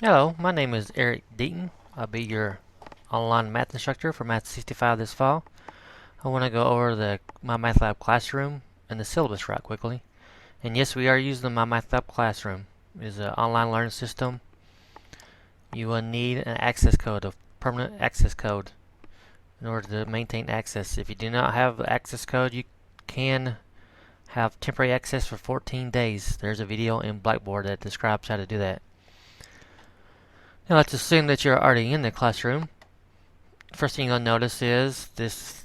Hello, my name is Eric Deaton. I'll be your online math instructor for Math 65 this fall. I want to go over the Mymathlab Classroom and the syllabus right quickly. And yes, we are using the Mymathlab Classroom. It is an online learning system. You will need an access code, a permanent access code, in order to maintain access. If you do not have the access code, you can have temporary access for 14 days. There's a video in Blackboard that describes how to do that. Now let's assume that you're already in the classroom. First thing you'll notice is this,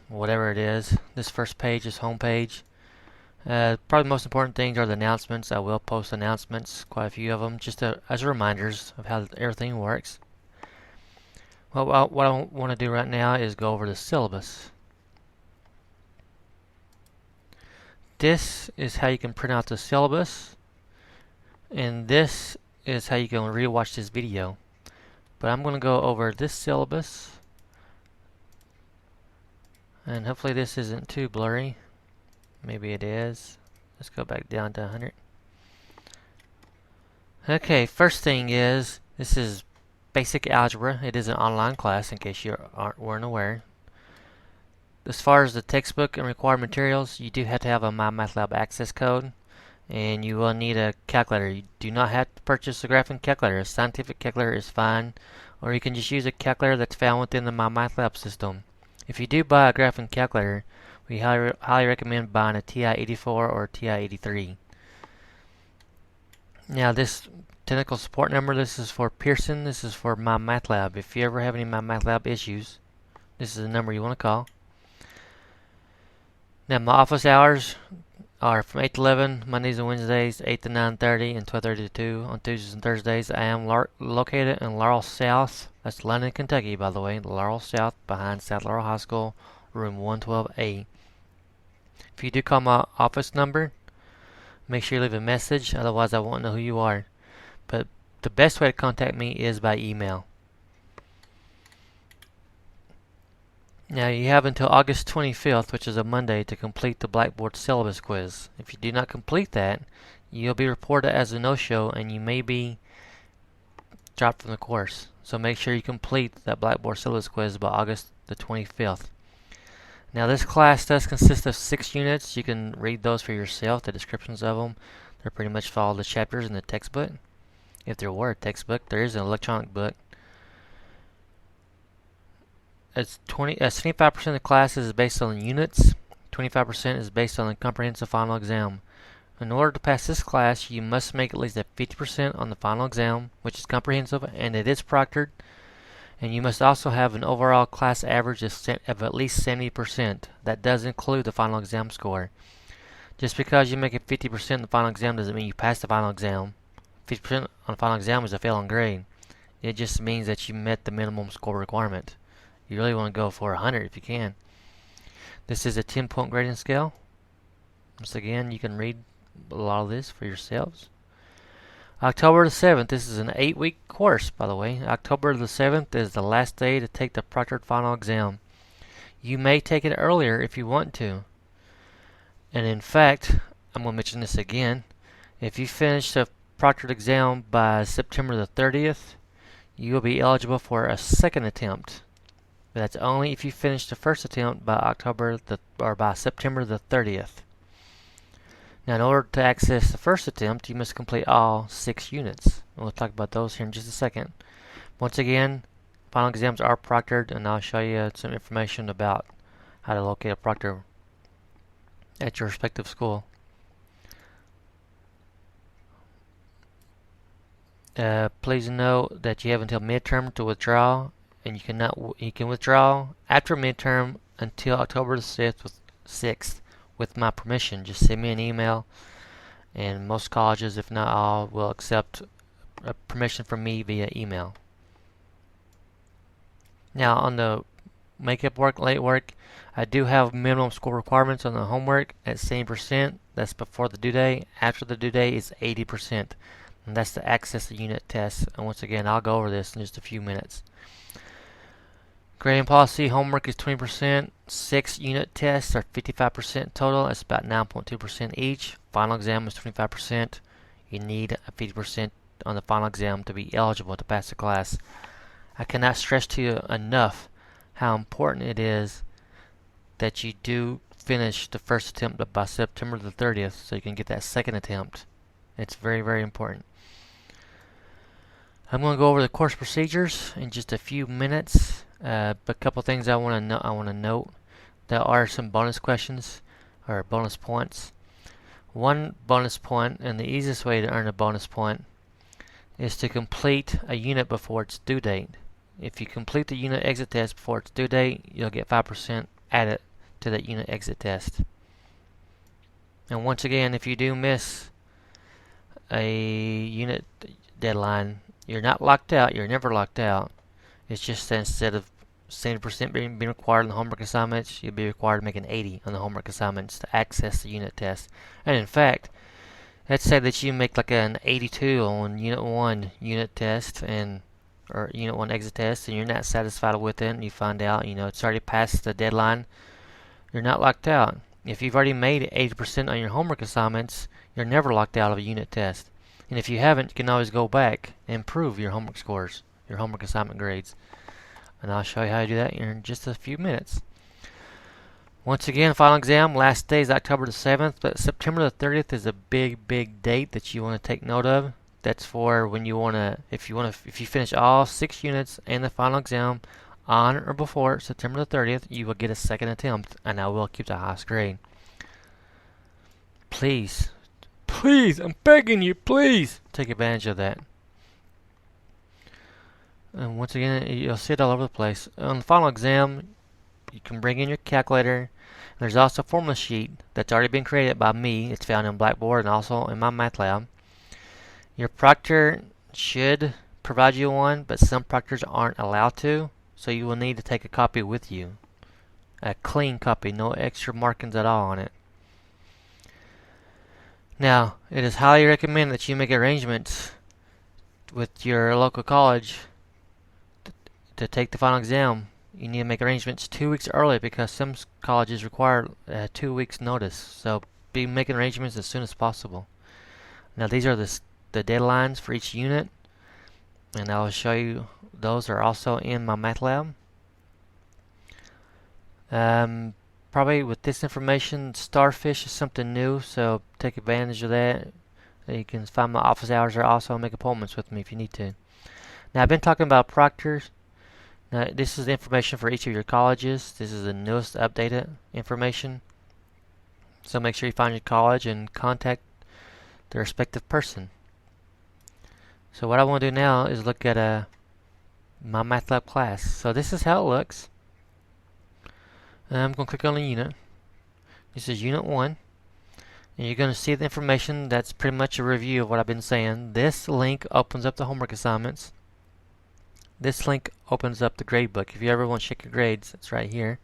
whatever it is, this first page is home page. Probably the most important things are the announcements. I will post announcements, quite a few of them, just as reminders of how everything works. Well, what I want to do right now is go over the syllabus. This is how you can print out the syllabus, and this is how you can rewatch this video. But I'm going to go over this syllabus, and hopefully this isn't too blurry. Maybe it is. Let's go back down to 100. Okay, first thing is, this is basic algebra. It is an online class in case you weren't aware. As far as the textbook and required materials, you do have to have a Mymathlab access code, and you will need a calculator. You do not have to purchase a graphing calculator. A scientific calculator is fine, or you can just use a calculator that's found within the Mymathlab system. If you do buy a graphing calculator, we highly recommend buying a TI-84 or TI-83. Now this technical support number, this is for Pearson, this is for Mymathlab. If you ever have any Mymathlab issues, this is the number you want to call. Now my office hours are from 8 to 11, Mondays and Wednesdays, 8 to 9:30, and 12:30 to 2 on Tuesdays and Thursdays. I am located in Laurel South. That's London, Kentucky, by the way. Laurel South, behind South Laurel High School, room 112A. If you do call my office number, make sure you leave a message, otherwise I won't know who you are. But the best way to contact me is by email. Now you have until August 25th, which is a Monday, to complete the Blackboard syllabus quiz. If you do not complete that, you'll be reported as a no-show and you may be dropped from the course. So make sure you complete that Blackboard syllabus quiz by August the 25th. Now this class does consist of 6 units. You can read those for yourself, the descriptions of them. They're pretty much follow the chapters in the textbook. If there were a textbook, there is an electronic book. It's 75% of the classes is based on units, 25% is based on the comprehensive final exam. In order to pass this class, you must make at least a 50% on the final exam, which is comprehensive and it is proctored. And you must also have an overall class average of at least 70%. That does include the final exam score. Just because you make it 50% in the final exam doesn't mean you pass the final exam. 50% on the final exam is a failing grade. It just means that you met the minimum score requirement. You really want to go for 100 if you can. This is a 10-point grading scale. Once again, you can read a lot of this for yourselves. October the 7th, this is an 8-week course, by the way. October the 7th is the last day to take the proctored final exam. You may take it earlier if you want to. And in fact, I'm going to mention this again. If you finish the proctored exam by September the 30th, you will be eligible for a second attempt. But that's only if you finish the first attempt by by September the 30th. Now, in order to access the first attempt, you must complete all 6 units. And we'll talk about those here in just a second. Once again, final exams are proctored, and I'll show you some information about how to locate a proctor at your respective school. Please note that you have until midterm to withdraw, and you can withdraw after midterm until October the 6th with my permission. Just send me an email, and most colleges, if not all, will accept permission from me via email. Now on the makeup work, late work, I do have minimum score requirements on the homework at 70%. That's before the due date. After the due date is 80%. And that's to access the unit test. And once again, I'll go over this in just a few minutes. Grading policy, homework is 20%. 6 unit tests are 55% total. That's about 9.2% each. Final exam is 25%. You need a 50% on the final exam to be eligible to pass the class. I cannot stress to you enough how important it is that you do finish the first attempt by September the 30th so you can get that second attempt. It's very, very important. I'm going to go over the course procedures in just a few minutes. But a couple things I want to note. There are some bonus questions or bonus points. One bonus point, and the easiest way to earn a bonus point, is to complete a unit before its due date. If you complete the unit exit test before its due date, you'll get 5% added to that unit exit test. And once again, if you do miss a unit deadline, you're not locked out. You're never locked out. It's just that instead of 70% being required on the homework assignments, you'll be required to make an 80 on the homework assignments to access the unit test. And in fact, let's say that you make like an 82 on Unit 1 unit test or Unit 1 exit test, and you're not satisfied with it, and you find out, it's already past the deadline. You're not locked out. If you've already made 80% on your homework assignments, you're never locked out of a unit test. And if you haven't, you can always go back and improve your homework scores, your homework assignment grades. And I'll show you how to do that in just a few minutes. Once again, final exam, last day is October the 7th, but September the 30th is a big, big date that you want to take note of. That's for when you want to, if you finish all 6 units and the final exam on or before September the 30th, you will get a second attempt, and I will keep the highest grade. Please, I'm begging you, please take advantage of that. And once again, you'll see it all over the place. On the final exam, you can bring in your calculator. There's also a formula sheet that's already been created by me. It's found in Blackboard and also in Mymathlab. Your proctor should provide you one, but some proctors aren't allowed to, so you will need to take a copy with you. A clean copy, no extra markings at all on it. Now, it is highly recommended that you make arrangements with your local college to take the final exam. You need to make arrangements 2 weeks early because some colleges require 2 weeks notice. So be making arrangements as soon as possible. Now these are the deadlines for each unit, and I will show you those are also in Mymathlab. Probably with this information, Starfish is something new, so take advantage of that. You can find my office hours there also, and make appointments with me if you need to. Now I've been talking about proctors. Now, this is the information for each of your colleges. This is the newest updated information. So make sure you find your college and contact the respective person. So what I want to do now is look at my Mymathlab class. So this is how it looks. I'm going to click on a unit. This is Unit 1. And you're going to see the information that's pretty much a review of what I've been saying. This link opens up the homework assignments. This link opens up the gradebook. If you ever want to check your grades, it's right here.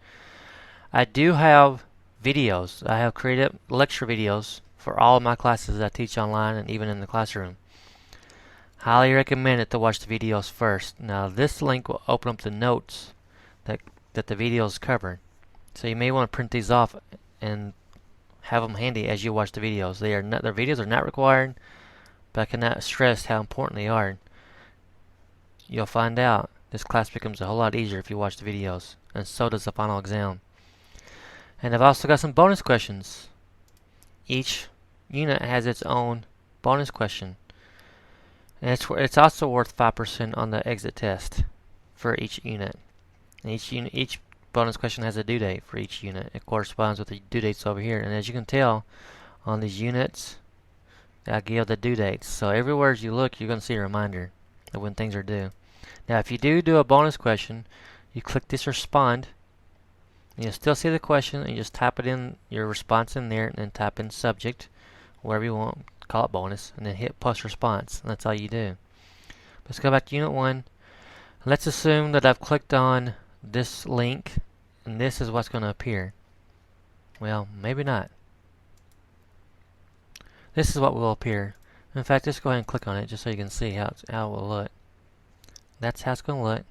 I do have videos. I have created lecture videos for all of my classes I teach online and even in the classroom. Highly recommend it to watch the videos first. Now this link will open up the notes that the videos cover. So you may want to print these off and have them handy as you watch the videos. Their videos are not required, but I cannot stress how important they are. You'll find out this class becomes a whole lot easier if you watch the videos, and so does the final exam. And I've also got some bonus questions. Each unit has its own bonus question, and it's also worth 5% on the exit test for each unit. And each bonus question has a due date for each unit. It corresponds with the due dates over here, and as you can tell on these units, I give the due dates. So everywhere as you look, you're going to see a reminder of when things are due. Now if you do a bonus question, you click this respond, and you'll still see the question, and you just type it in, your response in there, and then type in subject, wherever you want, call it bonus, and then hit post response, and that's all you do. Let's go back to Unit 1. Let's assume that I've clicked on this link, and this is what's going to appear. Well, maybe not. This is what will appear. In fact, just go ahead and click on it just so you can see how it will look. That's how it's going to look.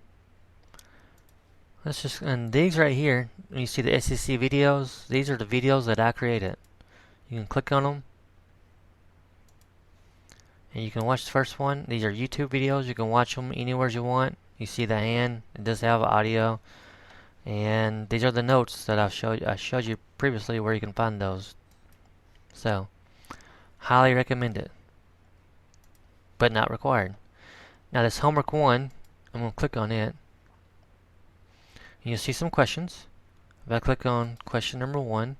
And these right here, when you see the SEC videos, these are the videos that I created. You can click on them, And you can watch the first one. These are YouTube videos. You can watch them anywhere you want. You see the hand. It does have audio. And these are the notes that I showed you previously where you can find those. So, highly recommend it. But not required. Now this homework 1, I'm going to click on it. And you'll see some questions. If I click on question number 1,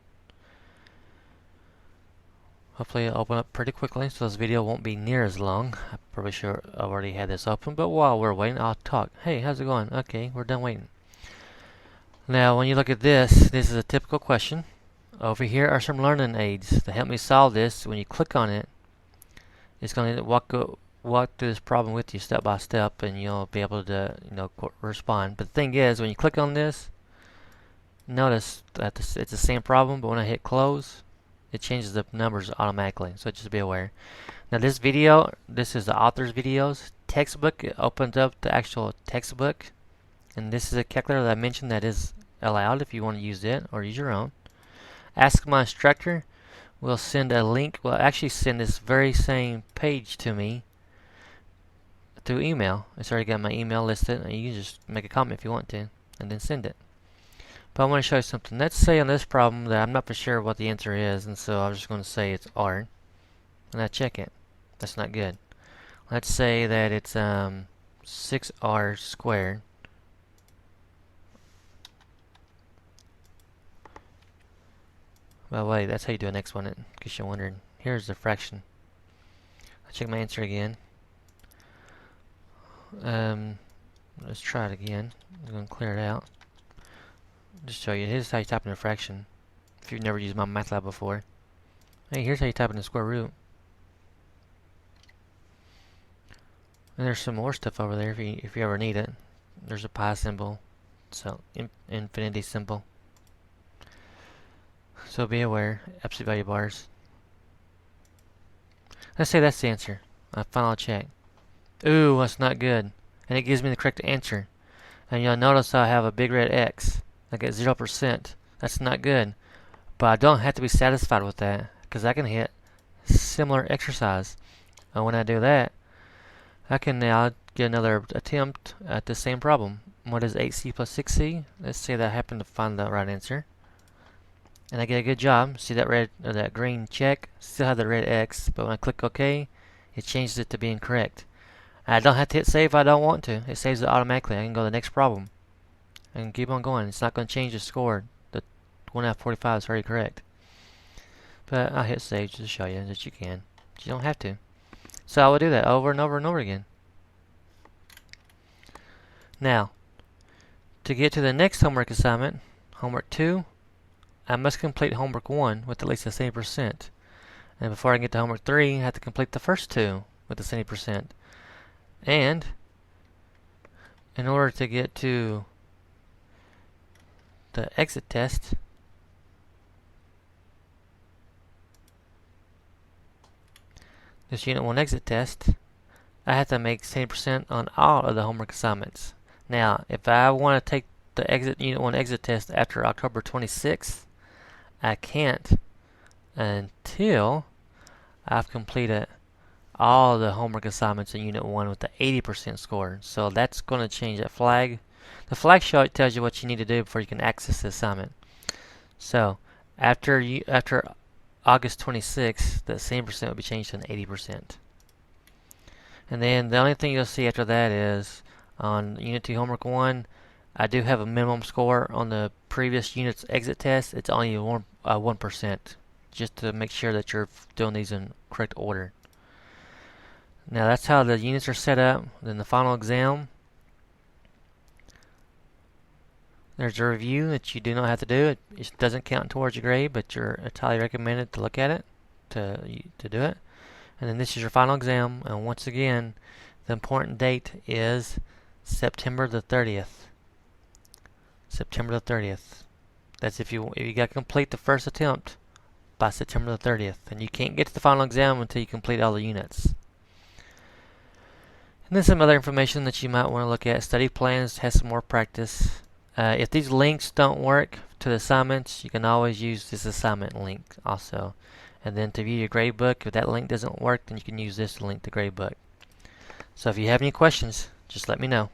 hopefully it'll open up pretty quickly, so this video won't be near as long. I'm probably sure I've already had this open, but while we're waiting, I'll talk. Hey, how's it going? Okay, we're done waiting. Now, when you look at this, this is a typical question. Over here are some learning aids to help me solve this. When you click on it, it's going to walk through this problem with you step by step, and you'll be able to, respond. But the thing is, when you click on this, notice that it's the same problem, but when I hit close, it changes the numbers automatically. So just be aware. Now this video, this is the author's videos. Textbook, it opens up the actual textbook. And this is a calculator that I mentioned that is allowed if you want to use it or use your own. Ask My Instructor will send a link. Will actually send this very same page to me through email. It's already got my email listed, and you can just make a comment if you want to, and then send it. But I want to show you something. Let's say on this problem that I'm not for sure what the answer is, and so I'm just going to say it's R, and I check it. That's not good. Let's say that it's 6R squared. By the way, that's how you do the next one, in case you're wondering. Here's the fraction. I check my answer again. Let's try it again. I'm going to clear it out. Just show you. Here's how you type in a fraction. If you've never used Mymathlab before. Hey, here's how you type in the square root. And there's some more stuff over there if you ever need it. There's a pi symbol. So infinity symbol. So be aware. Absolute value bars. Let's say that's the answer. Final check. Ooh, that's not good. And it gives me the correct answer. And you'll notice I have a big red X. I get 0%. That's not good. But I don't have to be satisfied with that, because I can hit similar exercise. And when I do that, I can now get another attempt at the same problem. What is 8c plus 6c? Let's say that I happen to find the right answer. And I get a good job. See that red or that green check? Still have the red X, but when I click OK, it changes it to being correct. I don't have to hit save if I don't want to. It saves it automatically. I can go to the next problem and keep on going. It's not going to change the score. The 1 out of 45 is already correct. But I'll hit save just to show you that you can. But you don't have to. So I will do that over and over and over again. Now, to get to the next homework assignment, homework 2, I must complete homework 1 with at least the same percent. And before I can get to homework 3, I have to complete the first 2 with the same percent. And in order to get to the exit test, this Unit 1 exit test, I have to make 70% on all of the homework assignments. Now, if I want to take the Unit 1 exit test after October 26th, I can't until I've completed all the homework assignments in Unit 1 with the 80% score. So that's going to change that flag. The flag show tells you what you need to do before you can access the assignment. So after August 26th, the same percent will be changed to an 80%. And then the only thing you'll see after that is on Unit 2 Homework 1, I do have a minimum score on the previous unit's exit test. It's only 1%, just to make sure that you're doing these in correct order. Now that's how the units are set up. Then the final exam, there's a review that you do not have to do. It doesn't count towards your grade, but it's highly recommended to look at it, to do it. And then this is your final exam. And once again, the important date is September the 30th. September the 30th. That's if you got to complete the first attempt by September the 30th. And you can't get to the final exam until you complete all the units. And then some other information that you might want to look at. Study plans has some more practice. If these links don't work to the assignments, you can always use this assignment link also. And then to view your gradebook, if that link doesn't work, then you can use this to link the gradebook. So if you have any questions, just let me know.